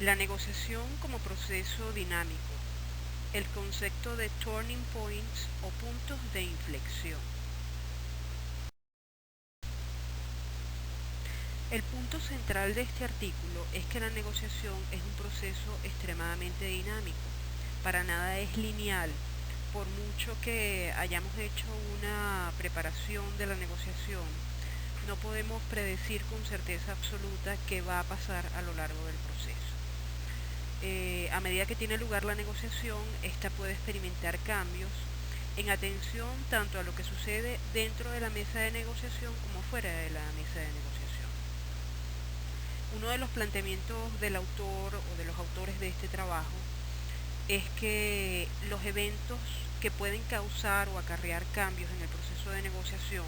La negociación como proceso dinámico. El concepto de turning points o puntos de inflexión. El punto central de este artículo es que la negociación es un proceso extremadamente dinámico. Para nada es lineal. Por mucho que hayamos hecho una preparación de la negociación, no podemos predecir con certeza absoluta qué va a pasar a lo largo del proceso. A medida que tiene lugar la negociación, esta puede experimentar cambios en atención tanto a lo que sucede dentro de la mesa de negociación como fuera de la mesa de negociación. Uno de los planteamientos del autor o de los autores de este trabajo es que los eventos que pueden causar o acarrear cambios en el proceso de negociación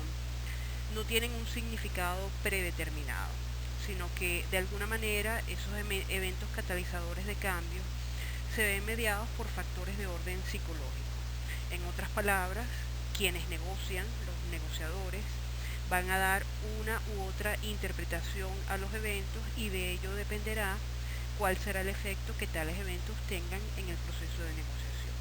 no tienen un significado predeterminado, sino que de alguna manera esos eventos catalizadores de cambio se ven mediados por factores de orden psicológico. En otras palabras, quienes negocian, los negociadores, van a dar una u otra interpretación a los eventos y de ello dependerá cuál será el efecto que tales eventos tengan en el proceso de negociación.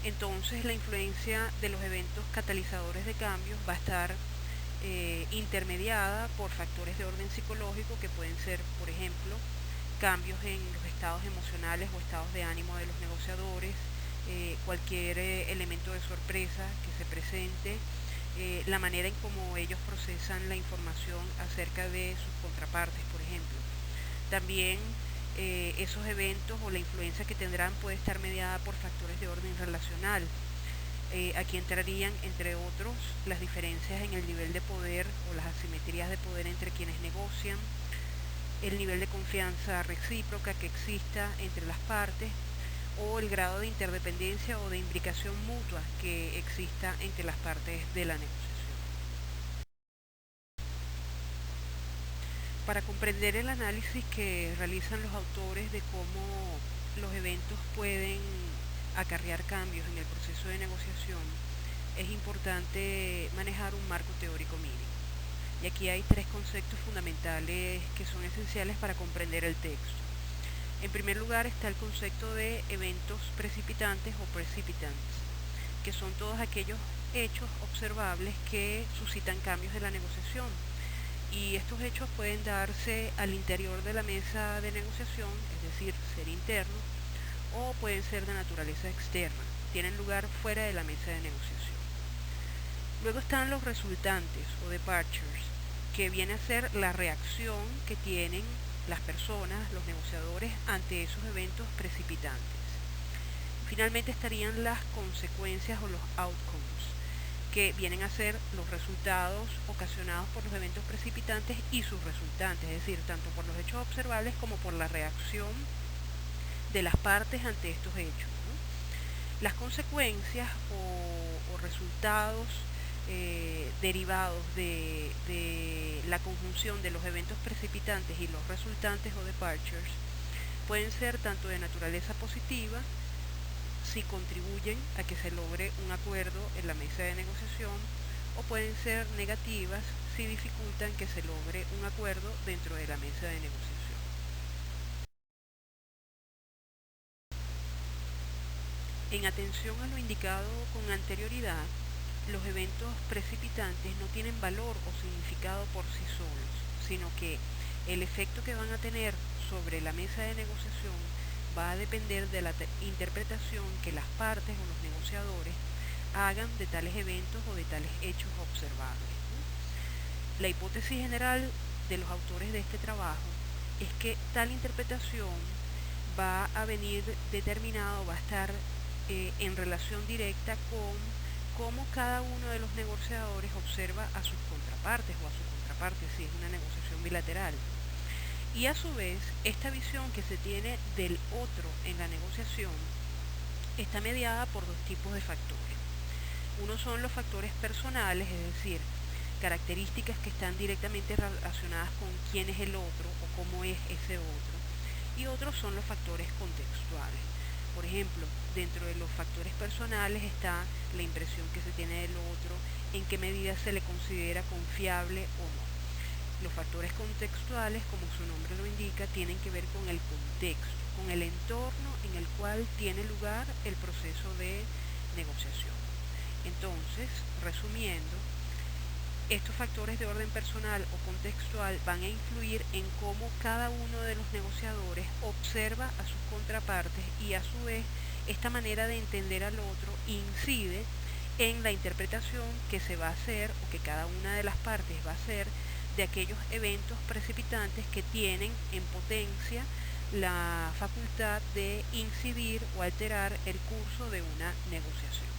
Entonces, la influencia de los eventos catalizadores de cambios va a estar intermediada por factores de orden psicológico que pueden ser, por ejemplo, cambios en los estados emocionales o estados de ánimo de los negociadores, cualquier elemento de sorpresa que se presente, la manera en cómo ellos procesan la información acerca de sus contrapartes, por ejemplo. También esos eventos o la influencia que tendrán puede estar mediada por factores de orden relacional. Aquí entrarían, entre otros, las diferencias en el nivel de poder o las asimetrías de poder entre quienes negocian, el nivel de confianza recíproca que exista entre las partes o el grado de interdependencia o de imbricación mutua que exista entre las partes de la negociación. Para comprender el análisis que realizan los autores de cómo los eventos pueden acarrear cambios en el proceso de negociación, es importante manejar un marco teórico mínimo. Y aquí hay tres conceptos fundamentales que son esenciales para comprender el texto. En primer lugar está el concepto de eventos precipitantes o precipitants, que son todos aquellos hechos observables que suscitan cambios en la negociación. Y estos hechos pueden darse al interior de la mesa de negociación, es decir, ser internos, o pueden ser de naturaleza externa, tienen lugar fuera de la mesa de negociación. Luego están los resultantes o departures, que viene a ser la reacción que tienen las personas, los negociadores, ante esos eventos precipitantes. Finalmente estarían las consecuencias o los outcomes, que vienen a ser los resultados ocasionados por los eventos precipitantes y sus resultantes, es decir, tanto por los hechos observables como por la reacción de las partes ante estos hechos, ¿no? Las consecuencias o resultados derivados de la conjunción de los eventos precipitantes y los resultantes o departures pueden ser tanto de naturaleza positiva, si contribuyen a que se logre un acuerdo en la mesa de negociación, o pueden ser negativas si dificultan que se logre un acuerdo dentro de la mesa de negociación. En atención a lo indicado con anterioridad, los eventos precipitantes no tienen valor o significado por sí solos, sino que el efecto que van a tener sobre la mesa de negociación va a depender de la interpretación que las partes o los negociadores hagan de tales eventos o de tales hechos observables, ¿no? La hipótesis general de los autores de este trabajo es que tal interpretación va a venir determinado, va a estar en relación directa con cómo cada uno de los negociadores observa a sus contrapartes o a su contraparte si es una negociación bilateral. Y a su vez, esta visión que se tiene del otro en la negociación está mediada por dos tipos de factores. Uno son los factores personales, es decir, características que están directamente relacionadas con quién es el otro o cómo es ese otro. Y otros son los factores contextuales. Por ejemplo, dentro de los factores personales está la impresión que se tiene del otro, en qué medida se le considera confiable o no. Los factores contextuales, como su nombre lo indica, tienen que ver con el contexto, con el entorno en el cual tiene lugar el proceso de negociación. Entonces, resumiendo, estos factores de orden personal o contextual van a influir en cómo cada uno de los negociadores observa a sus contrapartes y a su vez esta manera de entender al otro incide en la interpretación que se va a hacer o que cada una de las partes va a hacer de aquellos eventos precipitantes que tienen en potencia la facultad de incidir o alterar el curso de una negociación.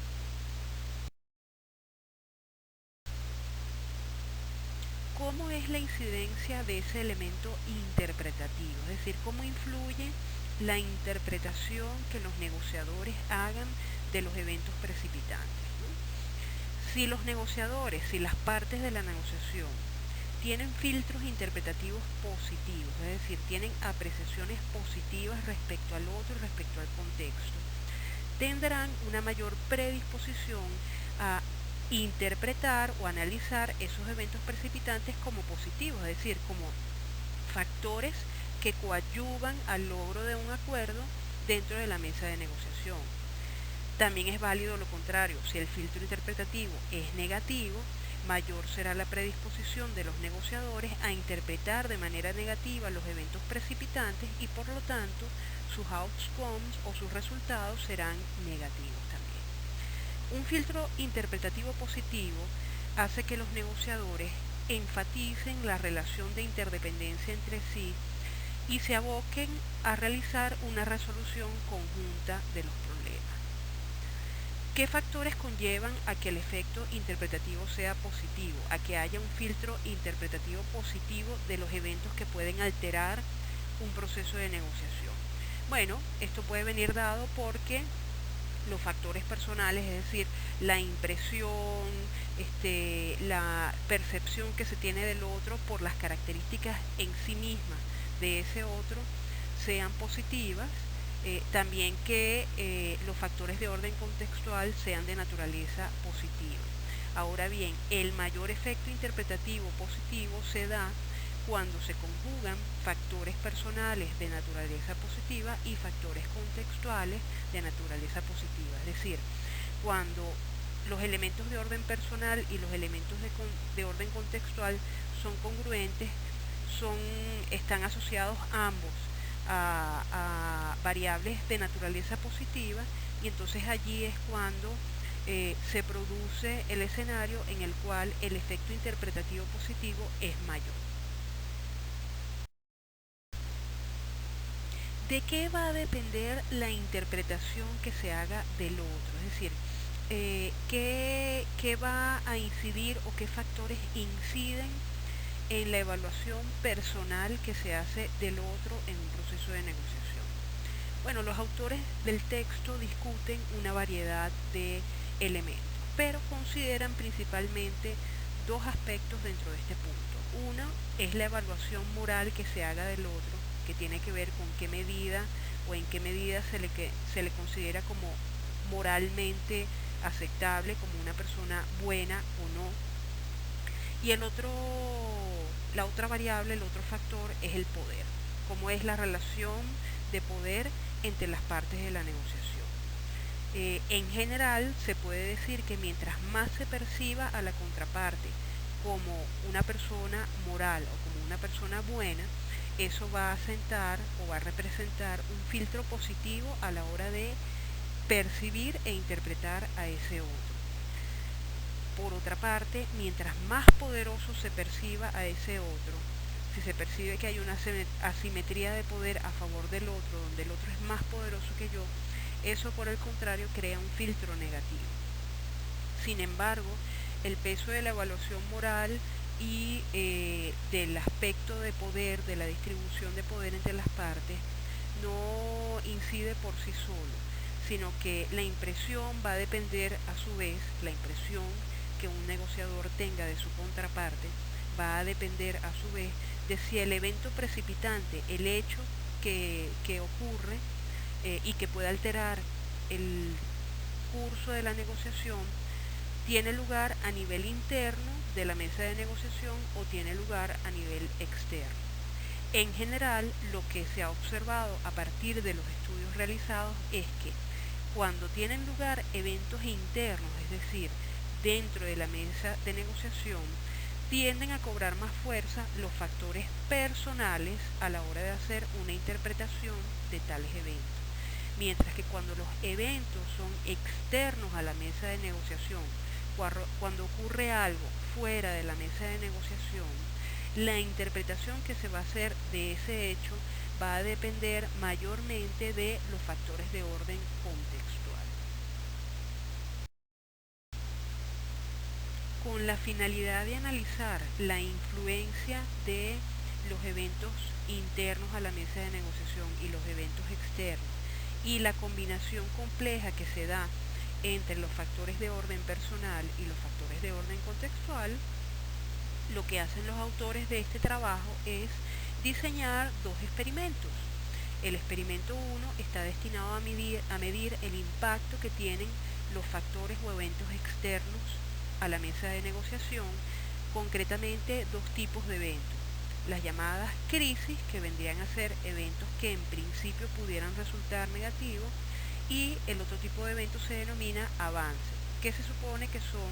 ¿Cómo es la incidencia de ese elemento interpretativo? Es decir, ¿cómo influye la interpretación que los negociadores hagan de los eventos precipitantes, ¿no? Si los negociadores, si las partes de la negociación tienen filtros interpretativos positivos, es decir, tienen apreciaciones positivas respecto al otro y respecto al contexto, tendrán una mayor predisposición a interpretar o analizar esos eventos precipitantes como positivos, es decir, como factores que coadyuvan al logro de un acuerdo dentro de la mesa de negociación. También es válido lo contrario, si el filtro interpretativo es negativo, mayor será la predisposición de los negociadores a interpretar de manera negativa los eventos precipitantes y por lo tanto sus outcomes o sus resultados serán negativos también. Un filtro interpretativo positivo hace que los negociadores enfaticen la relación de interdependencia entre sí y se aboquen a realizar una resolución conjunta de los problemas. ¿Qué factores conllevan a que el efecto interpretativo sea positivo, a que haya un filtro interpretativo positivo de los eventos que pueden alterar un proceso de negociación? Bueno, esto puede venir dado porque los factores personales, es decir, la impresión, la percepción que se tiene del otro por las características en sí mismas de ese otro, sean positivas. También que los factores de orden contextual sean de naturaleza positiva. Ahora bien, el mayor efecto interpretativo positivo se da cuando se conjugan factores personales de naturaleza positiva y factores contextuales de naturaleza positiva. Es decir, cuando los elementos de orden personal y los elementos de orden contextual son congruentes, están asociados ambos a variables de naturaleza positiva, y entonces allí es cuando se produce el escenario en el cual el efecto interpretativo positivo es mayor. ¿De qué va a depender la interpretación que se haga del otro? Es decir, ¿qué va a incidir o qué factores inciden en la evaluación personal que se hace del otro en un proceso de negociación? Bueno, los autores del texto discuten una variedad de elementos, pero consideran principalmente dos aspectos dentro de este punto. Uno es la evaluación moral que se haga del otro, que tiene que ver con qué medida o en qué medida se le considera como moralmente aceptable, como una persona buena o no. Y la otra variable, el otro factor es el poder, cómo es la relación de poder entre las partes de la negociación. En general se puede decir que mientras más se perciba a la contraparte como una persona moral o como una persona buena, eso va a asentar o va a representar un filtro positivo a la hora de percibir e interpretar a ese otro. Por otra parte, mientras más poderoso se perciba a ese otro, si se percibe que hay una asimetría de poder a favor del otro, donde el otro es más poderoso que yo, eso por el contrario crea un filtro negativo. Sin embargo, el peso de la evaluación moral y del aspecto de poder, de la distribución de poder entre las partes, no incide por sí solo, sino que la impresión va a depender a su vez, la impresión que un negociador tenga de su contraparte, va a depender a su vez de si el evento precipitante, el hecho que ocurre y que puede alterar el curso de la negociación, ¿tiene lugar a nivel interno de la mesa de negociación o tiene lugar a nivel externo? En general, lo que se ha observado a partir de los estudios realizados es que cuando tienen lugar eventos internos, es decir, dentro de la mesa de negociación, tienden a cobrar más fuerza los factores personales a la hora de hacer una interpretación de tales eventos. Mientras que cuando los eventos son externos a la mesa de negociación, cuando ocurre algo fuera de la mesa de negociación, la interpretación que se va a hacer de ese hecho va a depender mayormente de los factores de orden contextual. Con la finalidad de analizar la influencia de los eventos internos a la mesa de negociación y los eventos externos y la combinación compleja que se da entre los factores de orden personal y los factores de orden contextual, lo que hacen los autores de este trabajo es diseñar dos experimentos. El experimento 1 está destinado a medir el impacto que tienen los factores o eventos externos a la mesa de negociación, concretamente dos tipos de eventos. Las llamadas crisis, que vendrían a ser eventos que en principio pudieran resultar negativos, y el otro tipo de eventos se denomina avance, que se supone que son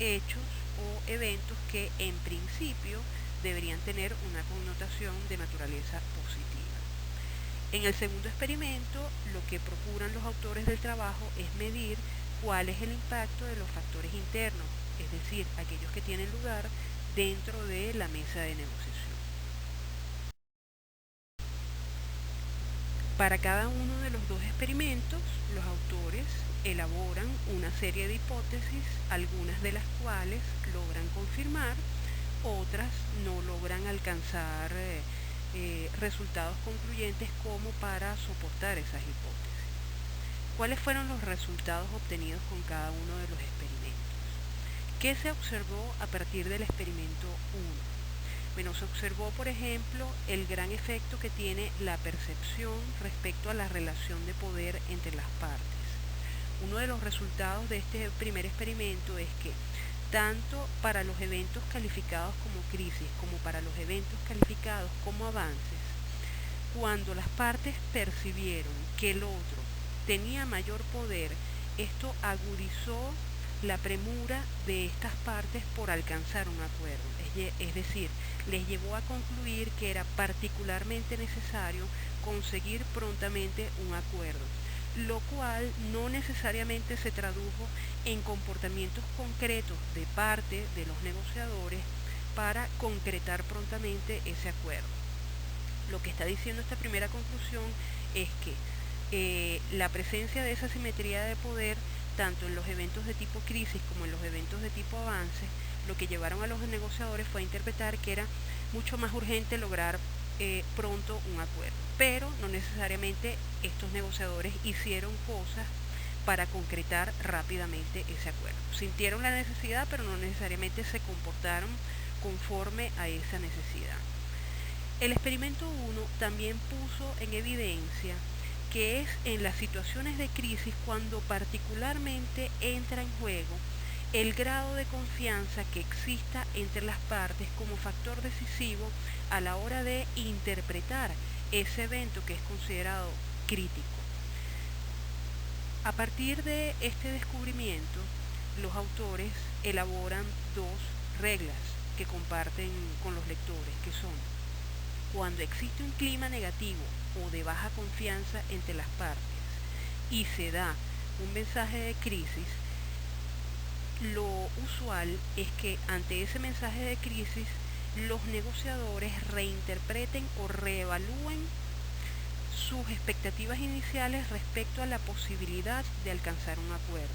hechos o eventos que en principio deberían tener una connotación de naturaleza positiva. En el segundo experimento, lo que procuran los autores del trabajo es medir cuál es el impacto de los factores internos, es decir, aquellos que tienen lugar dentro de la mesa de negociación. Para cada uno de los dos experimentos, los autores elaboran una serie de hipótesis, algunas de las cuales logran confirmar, otras no logran alcanzar resultados concluyentes como para soportar esas hipótesis. ¿Cuáles fueron los resultados obtenidos con cada uno de los experimentos? ¿Qué se observó a partir del experimento 1? Bueno, se observó, por ejemplo, el gran efecto que tiene la percepción respecto a la relación de poder entre las partes. Uno de los resultados de este primer experimento es que tanto para los eventos calificados como crisis como para los eventos calificados como avances, cuando las partes percibieron que el otro tenía mayor poder, esto agudizó la premura de estas partes por alcanzar un acuerdo, es decir, les llevó a concluir que era particularmente necesario conseguir prontamente un acuerdo, lo cual no necesariamente se tradujo en comportamientos concretos de parte de los negociadores para concretar prontamente ese acuerdo. Lo que está diciendo esta primera conclusión es que la presencia de esa simetría de poder, tanto en los eventos de tipo crisis como en los eventos de tipo avance, lo que llevaron a los negociadores fue a interpretar que era mucho más urgente lograr pronto un acuerdo, pero no necesariamente estos negociadores hicieron cosas para concretar rápidamente ese acuerdo. Sintieron la necesidad, pero no necesariamente se comportaron conforme a esa necesidad. El experimento 1 también puso en evidencia que es en las situaciones de crisis cuando particularmente entra en juego el grado de confianza que exista entre las partes como factor decisivo a la hora de interpretar ese evento que es considerado crítico. A partir de este descubrimiento, los autores elaboran dos reglas que comparten con los lectores, que son: cuando existe un clima negativo o de baja confianza entre las partes y se da un mensaje de crisis, lo usual es que ante ese mensaje de crisis los negociadores reinterpreten o reevalúen sus expectativas iniciales respecto a la posibilidad de alcanzar un acuerdo.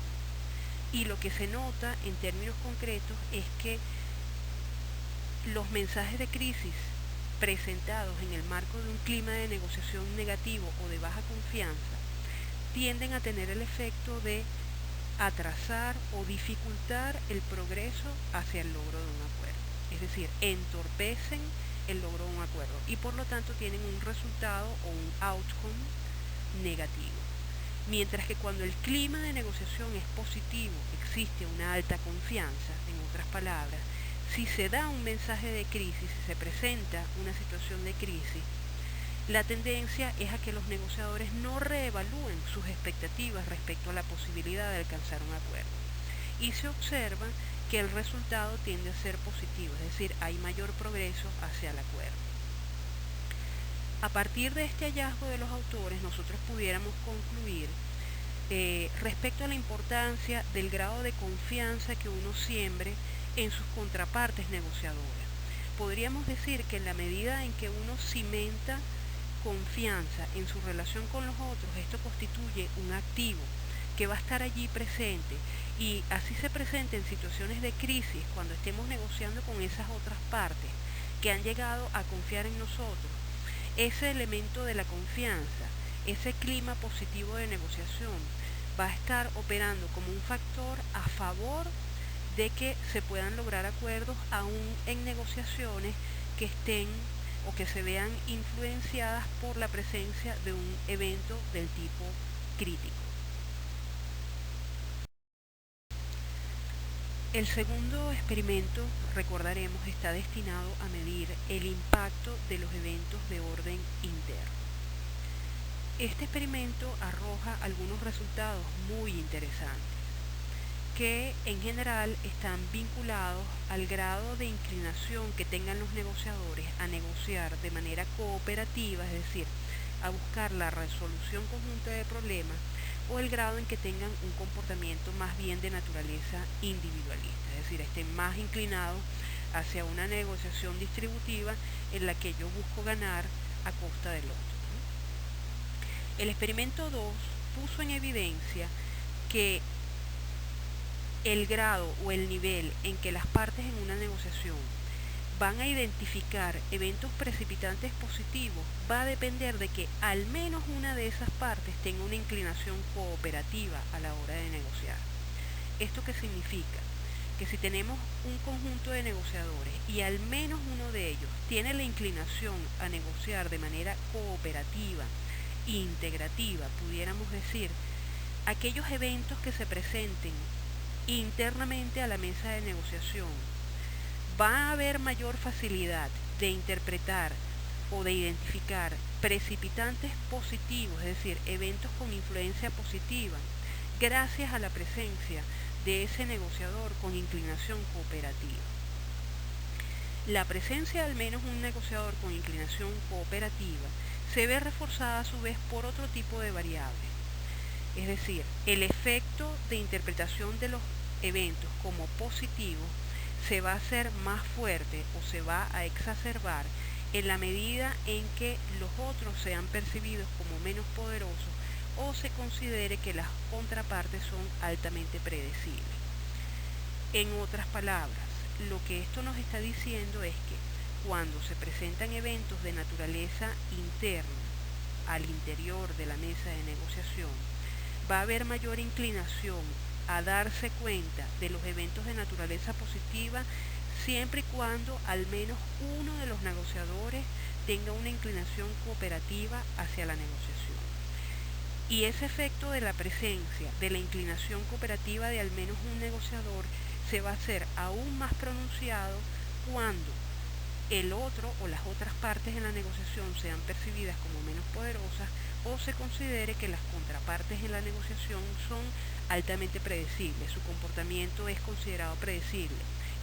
Y lo que se nota en términos concretos es que los mensajes de crisis presentados en el marco de un clima de negociación negativo o de baja confianza tienden a tener el efecto de atrasar o dificultar el progreso hacia el logro de un acuerdo. Es decir, entorpecen el logro de un acuerdo y por lo tanto tienen un resultado o un outcome negativo. Mientras que cuando el clima de negociación es positivo, existe una alta confianza, en otras palabras, si se da un mensaje de crisis, si se presenta una situación de crisis, la tendencia es a que los negociadores no reevalúen sus expectativas respecto a la posibilidad de alcanzar un acuerdo. Y se observa que el resultado tiende a ser positivo, es decir, hay mayor progreso hacia el acuerdo. A partir de este hallazgo de los autores, nosotros pudiéramos concluir respecto a la importancia del grado de confianza que uno siembre en sus contrapartes negociadoras. Podríamos decir que en la medida en que uno cimenta confianza en su relación con los otros, esto constituye un activo que va a estar allí presente, y así se presenta en situaciones de crisis cuando estemos negociando con esas otras partes que han llegado a confiar en nosotros. Ese elemento de la confianza, ese clima positivo de negociación, va a estar operando como un factor a favor de que se puedan lograr acuerdos aún en negociaciones que estén o que se vean influenciadas por la presencia de un evento del tipo crítico. El segundo experimento, recordaremos, está destinado a medir el impacto de los eventos de orden interno. Este experimento arroja algunos resultados muy interesantes, que en general están vinculados al grado de inclinación que tengan los negociadores a negociar de manera cooperativa, es decir, a buscar la resolución conjunta de problemas, o el grado en que tengan un comportamiento más bien de naturaleza individualista, es decir, estén más inclinados hacia una negociación distributiva en la que yo busco ganar a costa del otro. El experimento 2 puso en evidencia que el grado o el nivel en que las partes en una negociación van a identificar eventos precipitantes positivos va a depender de que al menos una de esas partes tenga una inclinación cooperativa a la hora de negociar. ¿Esto qué significa? Que si tenemos un conjunto de negociadores y al menos uno de ellos tiene la inclinación a negociar de manera cooperativa, integrativa, pudiéramos decir, aquellos eventos que se presenten internamente a la mesa de negociación, va a haber mayor facilidad de interpretar o de identificar precipitantes positivos, es decir, eventos con influencia positiva, gracias a la presencia de ese negociador con inclinación cooperativa. La presencia de al menos un negociador con inclinación cooperativa se ve reforzada a su vez por otro tipo de variables, es decir, el efecto de interpretación de los eventos como positivos se va a hacer más fuerte o se va a exacerbar en la medida en que los otros sean percibidos como menos poderosos o se considere que las contrapartes son altamente predecibles. En otras palabras, lo que esto nos está diciendo es que cuando se presentan eventos de naturaleza interna al interior de la mesa de negociación, va a haber mayor inclinación a darse cuenta de los eventos de naturaleza positiva siempre y cuando al menos uno de los negociadores tenga una inclinación cooperativa hacia la negociación. Y ese efecto de la presencia de la inclinación cooperativa de al menos un negociador se va a hacer aún más pronunciado cuando el otro o las otras partes en la negociación sean percibidas como menos poderosas o se considere que las contrapartes en la negociación son altamente predecibles, su comportamiento es considerado predecible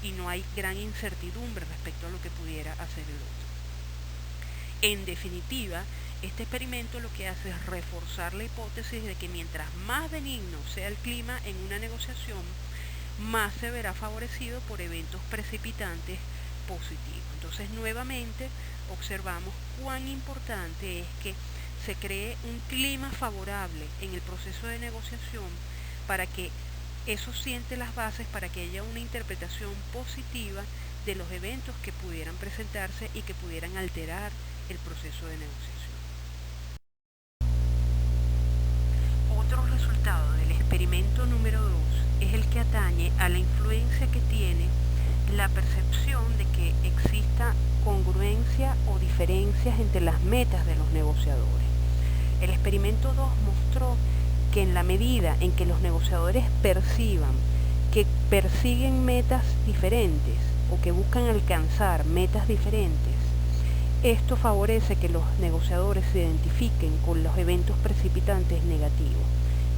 y no hay gran incertidumbre respecto a lo que pudiera hacer el otro. En definitiva, este experimento lo que hace es reforzar la hipótesis de que mientras más benigno sea el clima en una negociación, más se verá favorecido por eventos precipitantes positivos. Entonces, nuevamente observamos cuán importante es que se cree un clima favorable en el proceso de negociación para que eso siente las bases para que haya una interpretación positiva de los eventos que pudieran presentarse y que pudieran alterar el proceso de negociación. Otro resultado del experimento número 2 es el que atañe a la influencia que tiene la percepción de que exista congruencia o diferencias entre las metas de los negociadores. El experimento 2 mostró que en la medida en que los negociadores perciban que persiguen metas diferentes o que buscan alcanzar metas diferentes, esto favorece que los negociadores se identifiquen con los eventos precipitantes negativos,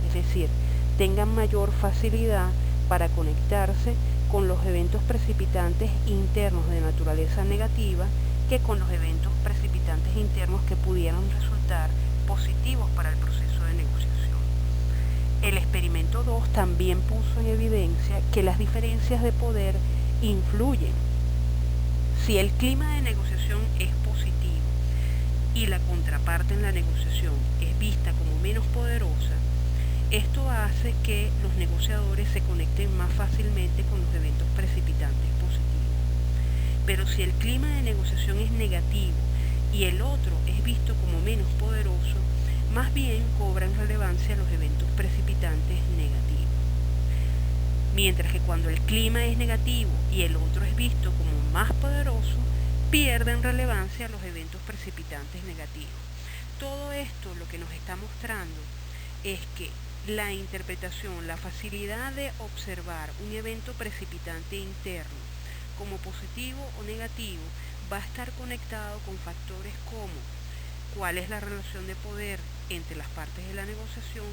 es decir, tengan mayor facilidad para conectarse con los eventos precipitantes internos de naturaleza negativa que con los eventos precipitantes internos que pudieran resultar positivos para el proceso de negociación. El experimento 2 también puso en evidencia que las diferencias de poder influyen. Si el clima de negociación es positivo y la contraparte en la negociación es vista como menos poderosa, esto hace que los negociadores se conecten más fácilmente con los eventos precipitantes positivos. Pero si el clima de negociación es negativo y el otro es visto como menos poderoso, más bien cobran relevancia los eventos precipitantes negativos. Mientras que cuando el clima es negativo y el otro es visto como más poderoso, pierden relevancia los eventos precipitantes negativos. Todo esto lo que nos está mostrando es que la interpretación, la facilidad de observar un evento precipitante interno como positivo o negativo va a estar conectado con factores como cuál es la relación de poder entre las partes de la negociación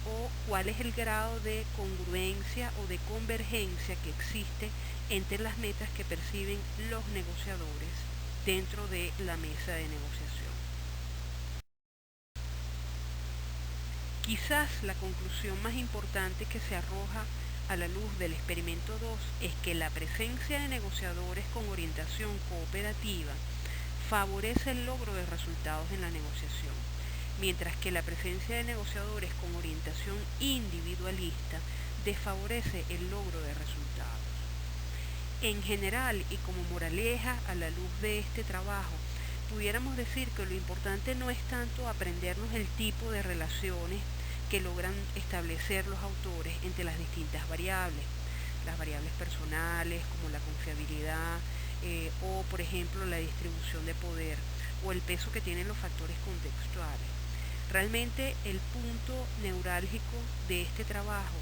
o cuál es el grado de congruencia o de convergencia que existe entre las metas que perciben los negociadores dentro de la mesa de negociación. Quizás la conclusión más importante que se arroja a la luz del experimento 2 es que la presencia de negociadores con orientación cooperativa favorece el logro de resultados en la negociación, mientras que la presencia de negociadores con orientación individualista desfavorece el logro de resultados. En general y como moraleja a la luz de este trabajo, pudiéramos decir que lo importante no es tanto aprendernos el tipo de relaciones que logran establecer los autores entre las distintas variables, las variables personales como la confiabilidad o por ejemplo la distribución de poder o el peso que tienen los factores contextuales. Realmente el punto neurálgico de este trabajo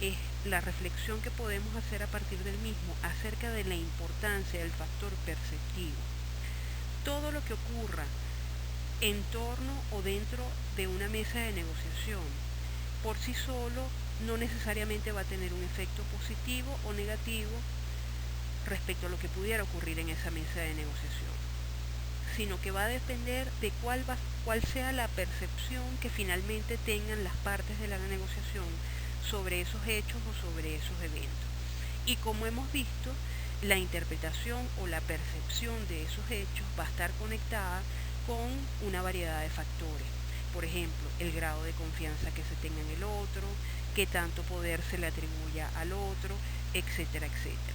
es la reflexión que podemos hacer a partir del mismo acerca de la importancia del factor perceptivo. Todo lo que ocurra en torno o dentro de una mesa de negociación por sí solo no necesariamente va a tener un efecto positivo o negativo respecto a lo que pudiera ocurrir en esa mesa de negociación, sino que va a depender de cuál sea la percepción que finalmente tengan las partes de la negociación sobre esos hechos o sobre esos eventos. Y como hemos visto, la interpretación o la percepción de esos hechos va a estar conectada con una variedad de factores. Por ejemplo, el grado de confianza que se tenga en el otro, qué tanto poder se le atribuya al otro, etcétera, etcétera.